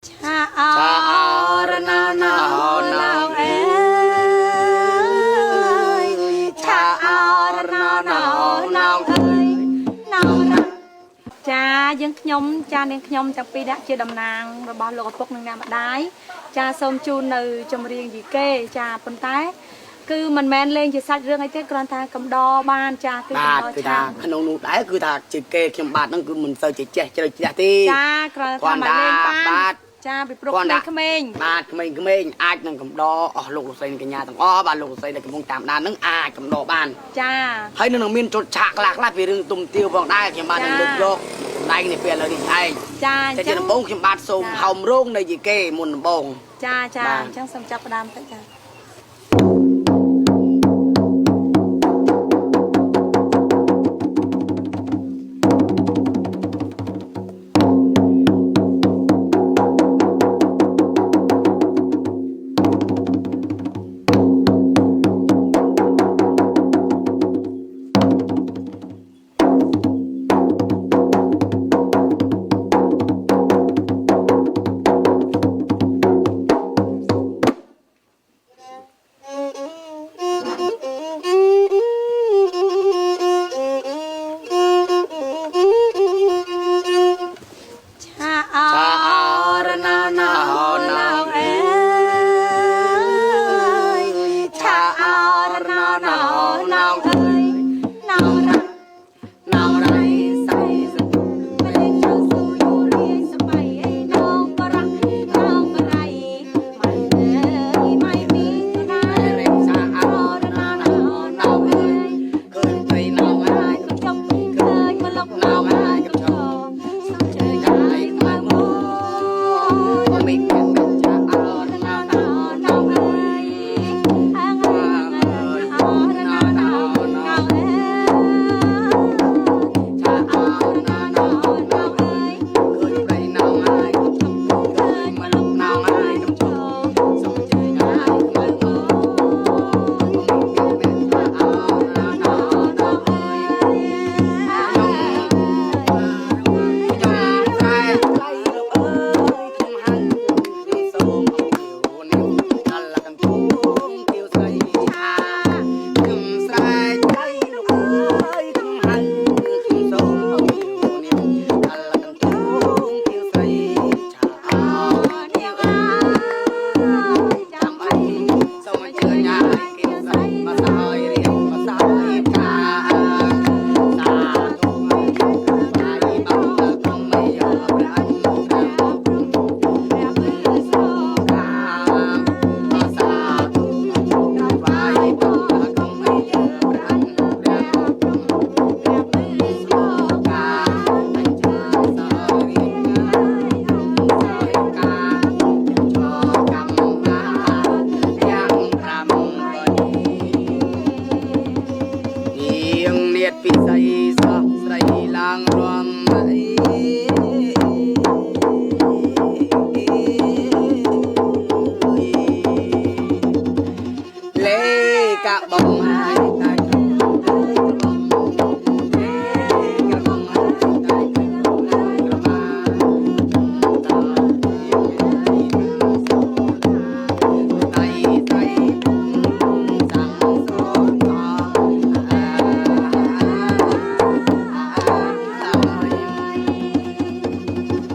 cha ở nào ơi cha ở nào ơi cha dân nhom cha nên nhom chẳng pi đã chưa đầm nàng rồi bao lộc bốc nương nam đái cha sôm chu nừ trong riêng gì kê cha phân tái cứ mình men lên chỉ sạch riêng ấy thế còn ta cầm đo ban cha cứ đo cha khăn ông nút đái cứ ta chỉ kê khiêm bát nó cứ mình sơi chỉ che chơi chỉ ti cha còn ta lên ban cha bị prok lên khmênh bát khmênh ai nâng cầm đo lục xây cái nhà thằng bà lục xây này cái mông tạm đàn nâng ai cầm đo ban cha thấy nâng miên trột chạc lạc lại vì rừng tùm tiêu vòng đai khiêm bát nâng được vô đây này về là đi ai cha chỉ là bông khiêm bát xôm hồng rong này gì kê muôn bông cha chẳng xâm chấp đam tới cha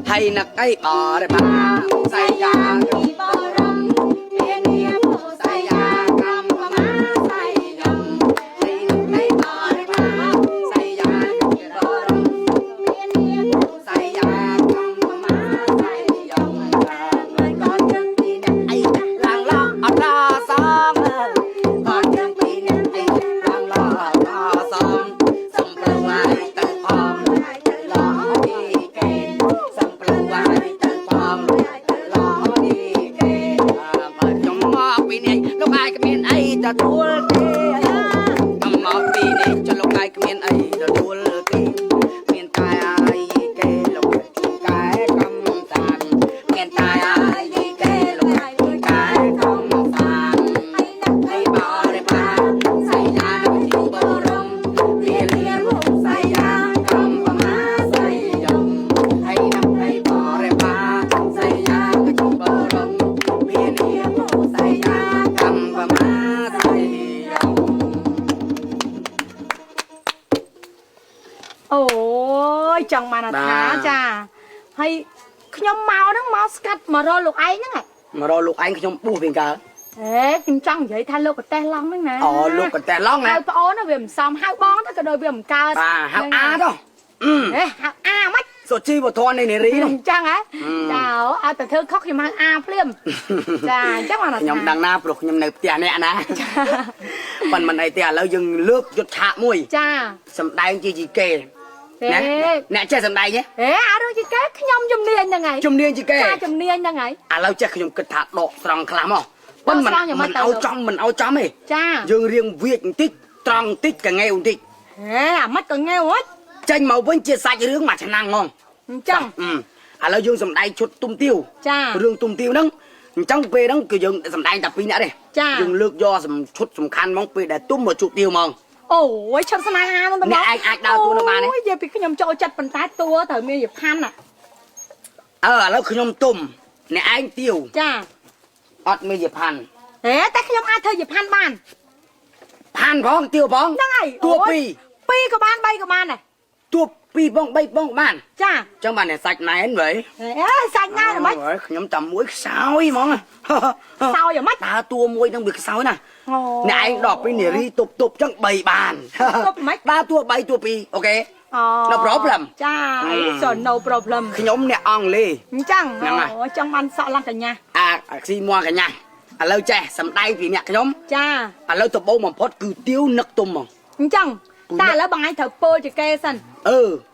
hay là cái bò đấy bà say giang จังมานะท้าจ้าให้ขยมเมาทั้งเมาสกัดมารอลูกไอ้นั่งไงมารอลูกไอ้ขยมปูเพียงกากินจังvậy thayลูกกับแต่ล้องนั่งนะลูกกับแต่ล้องนะhaiป้อนnó về mình xong hai bón nó cái đôi về mình cao hao a đó hao a mất sốt chi vào thon này rí đâu chăng á chàoแต่เธอkhóc thì mang aเปลี่ยมจ้าchắc là nhomดังหน้าปลุกnhomในเตียเนี่ยนะมันไอเตียแล้วยังเลือกหยุดฉะมวยจ้าสำได้จีเกเนี่ยเจ๊สำได้เนี่ยเอาดูจีเกขยมจำเนียนยังไงจำเนียนจีเกจ้าจำเนียนยังไงเราเจ๊ขยมกระถางดอกตรองคลามอ่ะมันเอาจอมเอ้จ้ายังเรียงเวียงติ๊กตรองติ๊กกับเงี้ยวติ๊กmắt còn nghe quá tranh màu vẫn chia sai cái mà chẳng năng ngon chăng là dương sầm đai chuột tum tiêu dương tum tiêu nâng trong về nâng cứ dương sầm đai tập pin đã đây dương lược do sầm chuột sầm khăn mong về để tum một chuột tiêu mong ôi chăm sân ai luôn đó ai đào tua nó mà này giờ bị cái nhom cho chặt bàn tay tua thời miêu dịp khăn àแล้วคือnhom tum này anh tiêu ọt miêu dịp khănแต่cái nhom ai thời dịp khăn bàn khăn phong tiêu phong tua pi của ban bay của ban này tua pi bong bay bong ban cha trong bàn này sạch này anh vậy sạch ngay rồi mấy nhóm tầm muối sao ấy mong sao vậy mấy ta tua muối đang bị sao nè nè anh đọc với nè ri tục trong bầy bàn ta tua bay tua pi ok no problem cha so no problem cái nhóm nè on li chăng trong ban sợ lăng cả nhà xi mua cả nhà lâu trẻ sầm tay thì nè cái nhóm cha lâu tập bông mà phốt cứ tiêu nấc tôm mà chăng taแล้วบางไอ้เถอะโปจะแกสัน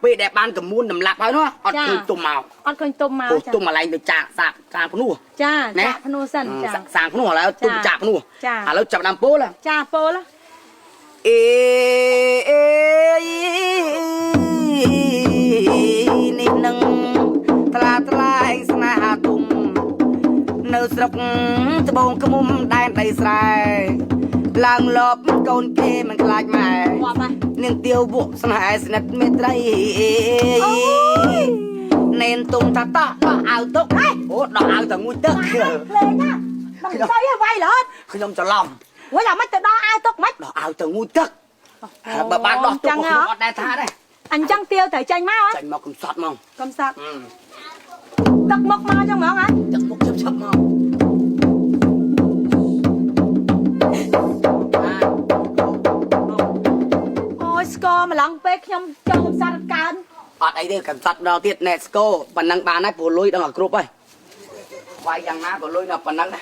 ไปแดบบ้านกับมูนน้ำหลักไปเนาะอดคือตุ่มเมาอดคือตุ่มเมาตุ่มอะไรไปจ่าสางพนูจ้าจ่าพนูสันจ้าสางพนูแล้วตุ่มจ่าพนูจ้าแล้วจับน้ำโป้ละจ้าโปละนิดนึงตลาดสนาตุ่มเนื้อสกตะบงกระมุมได้ใบสายลางลบโกนเกมันคลายมาเนียงเตียวบวกสนายสนัดเมตรเน้นตุ่มตาต่อดอกเอาตกโอ้ดอกเอาแต่งูตึกเลยนะมันใช่ไหมเหรอขยมจะลอมว่าเราไม่จะดอกเอาตกไหมดอกเอาแต่งูตึกบบ้านดอกตกของได้ท่าได้anh chăng tiêu tại tranh má á tranh mọc cầm sọt mong cầm sọt tắc mọc má trong mỏng hả tắc mọc chớp mong ôi score mà lăng bê nhom cho cầm sọt cán ấy đi cầm sọt đầu tiên nè score bản năng bà này phù lôi đang ở group ấy vài dằng ná phù lôi là bản năng này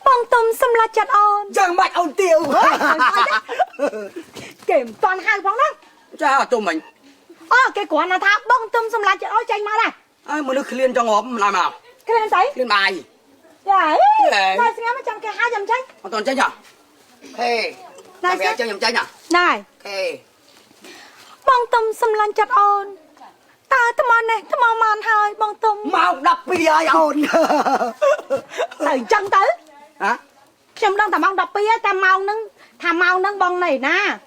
bông tôm xâm la chặt on chẳng mạch ông tiêu kiểm toàn hai phóng đó cha tụi mình cái quả là tháp bông tôm xâm la chặt on tranh má này ai mà nước liên cho ngọt làm nào cái lên giấy liên bài đấy này xem mấy trăm cái 200 tranh toàn tranh nhở hey này bé chơi nhầm tranh nhở này hey bông tôm xâm la chặt on ta tao mòn này tao mòn màn hơi bông tôm mau đập bia ai ồn từ chân tới hả xem đang tao mong đập bia tao mau nâng bông này nè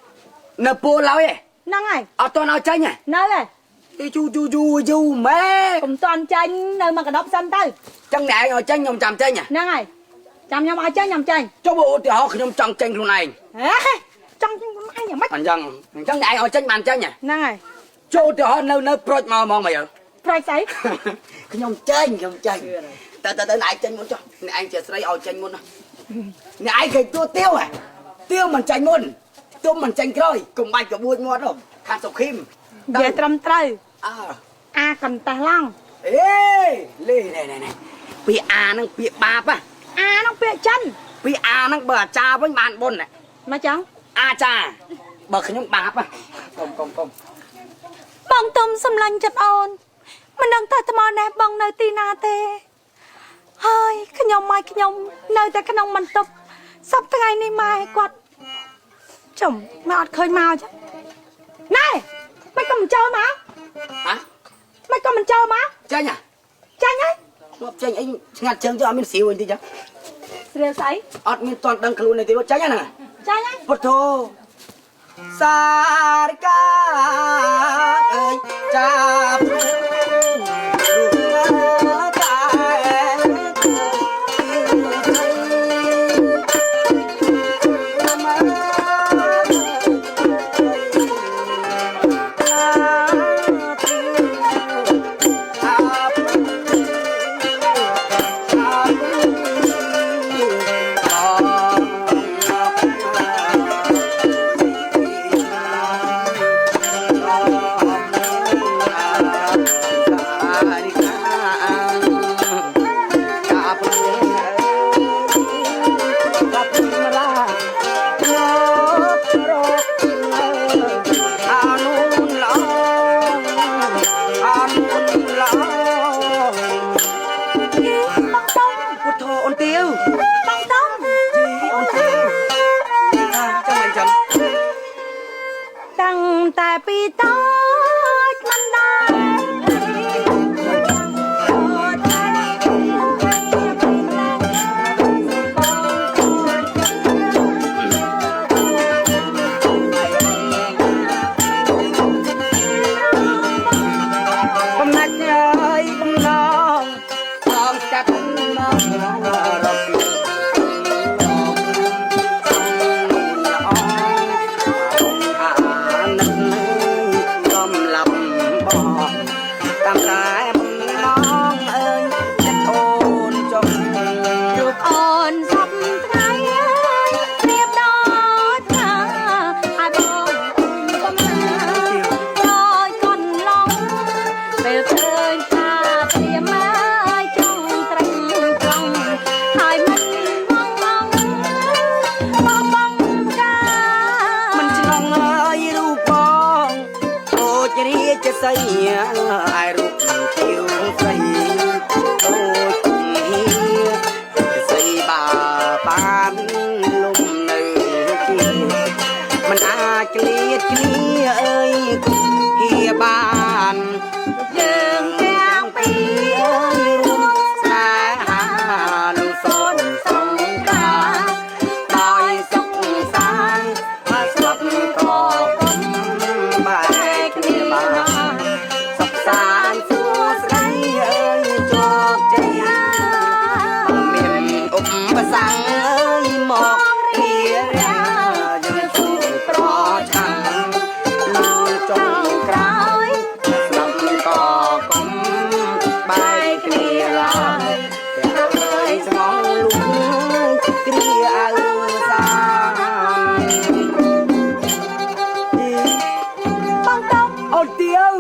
nè bố lão ấy nâng này toàn nào tranh này nơi này chu mẹ cùng toàn tranh nơi mà cả đốc xanh tới chân nè ngồi tranh nhom chằm tranh nhỉ nâng này chằm nhom ai tranh nhom tranh cho bộ thì họ nhom chằm tranh luôn này tranh ai nhỉ mất anh chân nè ngồi tranh bàn tranh nhỉ nâng này cho thì họ nơi project mà mong mày ở project ấy cái nhom tranh tới này tranh muốn cho nè anh chỉ lấy ao tranh muốn thôi nè ai cái tiêu à tiêu mình tranh muốn tiêu mình tranh rồi cùng bài cả buôn mua rồi khăn sọc khim về trầm trời cầm tài lăng ê lê này bị năng bị ba pa năng bị chân bị năng bờ cha với bạn bồn này mà chẳng cha bờ khinh nhung ba pa công bông tôm xâm lanh chặt on mình đang tay tao nè bông nơi tina tê hơi cái nhom nơi ta cái nông mình tập sắp tới ngày nay mai quạt chồng mày ọt khơi mau chứ này mày có mình chơi mà hả mày có mình chơi mà chơi nhỉ chơi anh ngặt chơi cho mình xíu anh tí chứ rêu sấy ọt mình toàn đăng luôn này tí chơi nhá nè chơi nhá bật thô sa ca ơi cha តាមតែមងអើយចិត្តអូនចុះ រូបអូនសពថ្ងៃព្រៀបដូចថាឲ្យបងកំណាក្រោយកូនឡងពេលឃើញថាព្រាមហើយចង់ត្រឹមត្រង់ហើយមិនងងបងចា មិនឆ្លងអើយរូបបងអូចរាជសីអាយរូបទៀវស្រីអូចគុំហៀសីបាបានលំនៅទីមិនអាចក្លៀតគ្លៀអើយហៀបាន យើងទាំងពីរ អើយរួមស្នេហានឹងសូនសង្ការដោយសុខសាន្តមកស្លាប់ក៏កុំបែកគ្នាបានសុខសាន្តសួស្ដីអើយជោគជ័យមានឧបសគ្គអើយមករៀបរាយើងជួបប្រឆាំងលឺចុងក្រោយស្លាប់ក៏កុំបែកគ្នាឡើយតែអើយស្ងងលួងគ្រាអើសា បងតុំ អូនទៀវ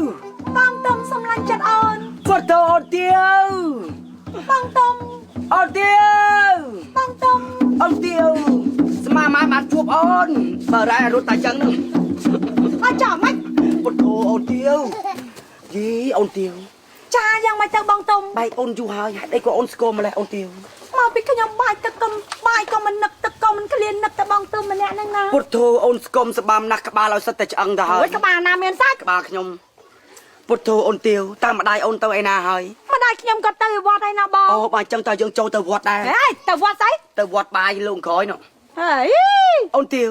បងតុំសម្លាញ់ចិត្តអូន ពុតទៅអូនទៀវ បងតុំ អូនទៀវ បងតុំ អូនទៀវស្មាម៉ែបានជួបអូនបើរ៉ែរត់តែចឹងនឹង អត់ចាំម៉េច ពុតទៅអូនទៀវយីអូនទៀវ ចាយ៉ាងម៉េចទៅបងតុំ បែកអូនយូរហើយហេតុអីក៏អូនស្គមម្លេះអូនទៀវ មកពីខ្ញុំបាយទឹកកុំបាយក៏មិននឹកទឹកក៏មិនក្លៀននឹកតែបងតុំម្នាក់ហ្នឹងណា ពុតទៅអូនស្គមស្បាមណាស់ក្បាលឲ្យសិតតែឆ្អឹងទៅហើ អូ យ យក្បាលណាមានសាច់ ក្បាលខ្ញុំពុតទៅអូនទៀវតាមម្ដាយអូនទៅឯណាហើយ ម្ដាយខ្ញុំក៏ទៅវត្តហើយណាបង អូបើអញ្ចឹងតើយើងចូលទៅវត្តដែរ ហេទៅវត្តស្អី ទៅវត្តបាយលោកក្រោយនោះ ហេ អូនទៀវ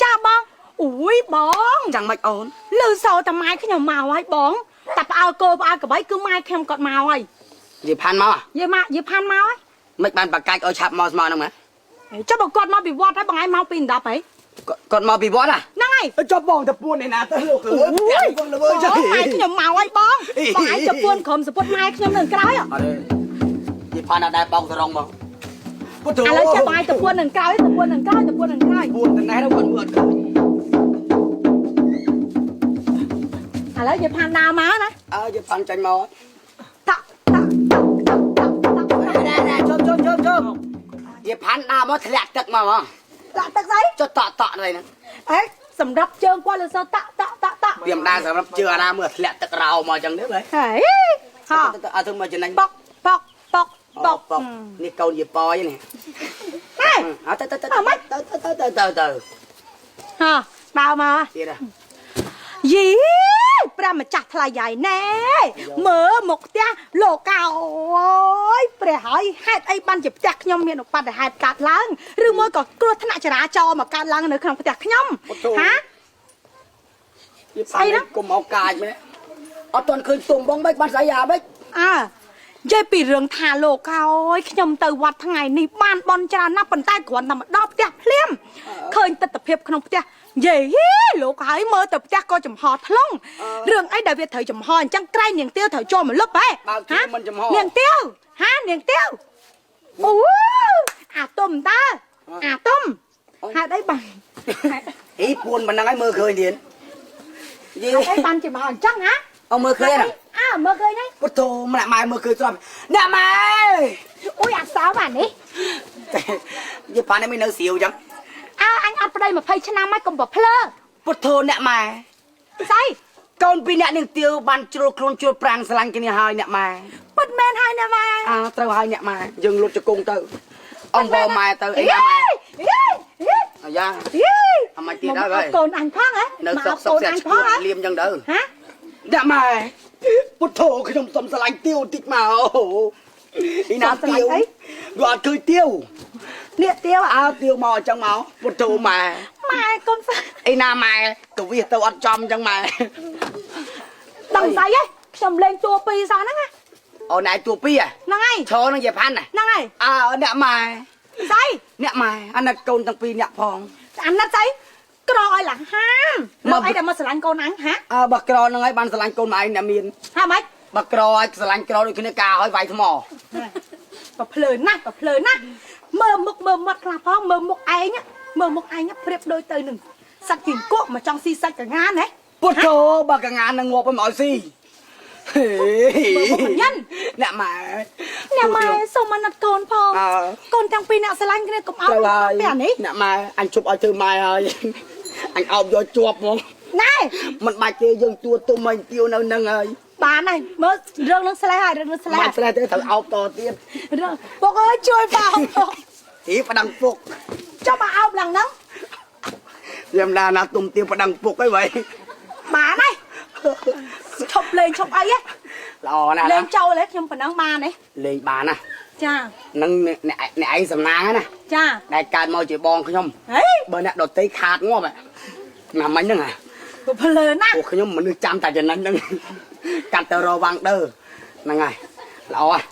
ចាបងអូយបង ចាំមិនអូន លឺសោតែម៉ែខ្ញុំមកហើយបងតែផ្អើលគោផ្អើលក្បីគឺម៉ែខ្ញុំគាត់មកហើយ និយាយផាន់មក យាយម៉ាក់យាយផាន់មកហើយ មិនបានបកាច់ឲ្យឆាប់មកស្មោះហ្នឹងណា ចុះបើគាត់មកពីវត្តហើយបងឯងមកពី10ហី គាត់មកពីវត្តហ៎ ហ្នឹងហើយ ចុះបងទៅពួនឯណាទៅលោកអើយផ្ទះបងល្វើយចុះ ម៉ែខ្ញុំមកហើយបងបងឯងទៅពួនក្រុមសពុតម៉ែខ្ញុំនៅក្រោយ អត់ទេនិយាយផាន់អត់ដែរបងសរងមកពុទ្ធ ឥឡូវចាំបងឯងទៅពួននឹងក្រោយទៅពួននឹងក្រោយទៅពួននឹងក្រោយ ពួនទៅណែទៅគាត់មើលអត់ឃើញ ឥឡូវយាយផាន់ដើរមកណា អើនិយាយផាន់ចាញ់មក តាក់តាក់តាក់តាក់តាក់តាក់ ណែជុំនិយាយផាន់ដើរមកធ្លាក់ទឹកមកហ្មង តាក់ទឹកស្អី ចុះតក់នេះហ្នឹង អេសម្រាប់ជើងគាត់លើសតាក់តាក់តាក់តាក់ វាមិនដែរសម្រាប់ជឿអាណាមើលធ្លាក់ទឹករោមកអញ្ចឹងទេបើ ហេហ่า អត់ទៅមកចំណេញ បុកបុកបុកបុក បុកនេះកូនយាយប៉យនេះ ហេ អត់ទៅហ่าដើរមក ទៀត យីព្រះម្ចាស់ថ្លៃយាយណែមើលមកផ្ទះលោកអើយព្រះហើយហេតុអីបានជាផ្ទះខ្ញុំមានឧបទ្ទហេតុកើតឡើងឬមួយក៏គ្រោះថ្នាក់ចរាចរណ៍មកកើតឡើងនៅក្នុងផ្ទះខ្ញុំហា ស្អីណាកុំមកកាចមែនអត់ទាន់ឃើញទុំបងមិនបានស្អីអាបិច អើនិយាយពីរឿងថាលោកអើយខ្ញុំទៅវត្តថ្ងៃនេះបានបន់ច្រើនណាស់ប៉ុន្តែគ្រាន់តែមកដល់ផ្ទះភ្លាមឃើញទស្សនភាពក្នុងផ្ទះយេលោកហើយមើលទៅផ្ទះក៏ចំហថ្លង់រឿងអីដែលវាត្រូវចំហអញ្ចឹងក្រែងនាងទាវត្រូវចូលមកលុបហ៎ បើជឿមិនចំហ នាងទាវហានាងទាវអូអាទុំតើអាទុំហេតុអីបាន អីពួនមិនហ្នឹងឲ្យមើលឃើញទៀតយី ហេតុអីបានជាមកអញ្ចឹងហ៎ អើមើលឃើញណា អើមើលឃើញហើយ ពុទ្ធោម្នាក់ម៉ែមើលឃើញស្រាប់អ្នកម៉ែ អូយអាសោបាននេះ យីប៉ានេះមិននៅស្រាវអញ្ចឹង អើអញអត់ប្តី20ឆ្នាំហើយកុំប្រភ្លើ ពុទ្ធោអ្នកម៉ែ ស្អី កូនពីរអ្នកនាងទាវបានជ្រុលខ្លួនជ្រុលប្រាំងស្រឡាញ់គ្នាហើយអ្នកម៉ែ ពិតមែនហើយណាម៉ែ អើត្រូវហើយអ្នកម៉ែយើងលុតជង្គង់ទៅអង្គបម៉ែទៅអីណាម៉ែអាយ៉ាអមទៀតហើយក ូនអញផងហ៎ នៅសុកសុកស្អាតឈ្មោះលៀមអញ្ចឹងទៅ ហ៎ អ្នកម៉ែពុទ្ធោខ្ញុំសុំស្រឡាញ់ទាវតិចមកអីណាទាវវាអត់ឃើញទាវ នេះទាវ អើទាវមកអញ្ចឹងមកពុទ្ធោម៉ែ ម៉ែកុំស អីណាម៉ែទៅវាទៅអត់ចំអញ្ចឹងម៉ែ ដឹងស្អីហ៎ខ្ញុំលេងតួពីរសោះហ្នឹងណា អូនឯងតួពីរ ហ្នឹងហើយ ឈរនឹងយាយផាន់ណា ហ្នឹងហើយ អើអ្នកម៉ែ ស្អី អ្នកម៉ែអាណិតកូនទាំងពីរអ្នកផង អាណិតស្អីក្រឲ្យឡើងហាមមកអីដែលមកស្រឡាញ់កូនអញហា អើបើក្រនឹងហើយបានស្រឡាញ់កូនម៉ែឯងអ្នកមាន ហាម៉េច បើក្រឲ្យស្រឡាញ់ក្រដូចគ្នាការឲ្យវាយថ្ម បើភ្លើណាស់មើលមុខមើលមាត់ខ្លះផងមើលមុខឯងប្រៀបដូចទៅនឹងសាច់គីង្គក់មកចង់ស៊ីសាច់កងាណា ពុទ្ធោបើកងានឹងងាប់ឲ្យមកឲ្យស៊ីញ៉ាំអ្នកម៉ែសូមអាណិតកូនផងកូនទាំងពីរអ្នកស្រឡាញ់គ្នាកុំអោបពីអានេះ អ្នកម៉ែអញជប់ឲ្យធ្វើម៉ែហើយអញអោបយកជាប់ហ្មង ណែ មិនបាច់ទេយើងទួទុំឲ្យទៀវនៅនឹងហើយ បានហើយមើលរឿងនឹងស្លេះហើយរឿងនឹងស្លេះ បាច់ស្លេះទេត្រូវអោបតទៀត រឿងពុកអើយជួយបង ទីប្តឹងពុក ចាំមកអោបឡើងហ្នឹង ខ្ញុំដាណាទុំទៀវប្តឹងពុកអីvậy បានហើយឈប់លេងឈប់អីហ៎ ល្អណាស់ លេងចូលលេខ្ញុំប៉ុណ្ណឹងបានទេ លេងបានណា ចា នឹងអ្នកឯងសំណាងណា ចា ដែលកើតមកជាបងខ្ញុំ ហេ បើអ្នកដតីខាតងាប់ណាមិញហ្នឹង ពុកភ្លើណាស់ ពួកខ្ញុំមនុស្សចាំតែចំណេញហ្នឹងកាត់ទៅរវ៉ាងដឺហ្នឹងហើយល្អហើយ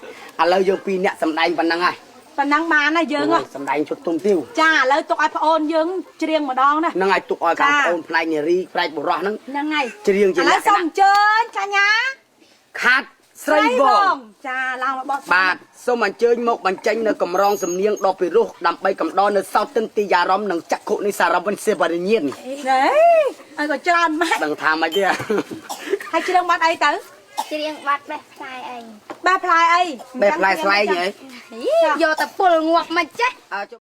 ឥឡូវយើងពីរអ្នកសំដែងប៉ុណ្ណឹងហើយ ប៉ុណ្ណឹងបានហើយយើងហ៎ សំដែងជុតទុំទៀវ ចាឥឡូវទុកឲ្យប្អូនយើងច្រៀងម្ដងណា ហ្នឹងហើយទុកឲ្យបងប្អូនផ្នែកនារីផ្នែកបុរសហ្នឹង ហ្នឹងហើយ ច្រៀងជា ឥ ល ឡូវ ក្ខ សូម ណៈ អញ្ជើញកញ្ញា ខាត់ស្រីវង ចាឡើងមកបោះ បាទសូមអញ្ជើញមកបញ្ចេញនៅកម្រងសំនៀងដ៏ពិរោះដើម្បីកំដរនៅសោតទិនទីយ៉ារំនិងចក្ខុនិសារវិនសេបរិញ្ញាណ ណែឲ្យក៏ច្រើនម៉េច ដឹងថាម៉េចទេ ហើយច្រៀងបាត់អីទៅ ច្រៀងបាត់បេះផ្លែអី បែបផ្លែអី បែបផ្លែស្លែងហ៎ យកតែពុលងាប់មិនចេះ អើ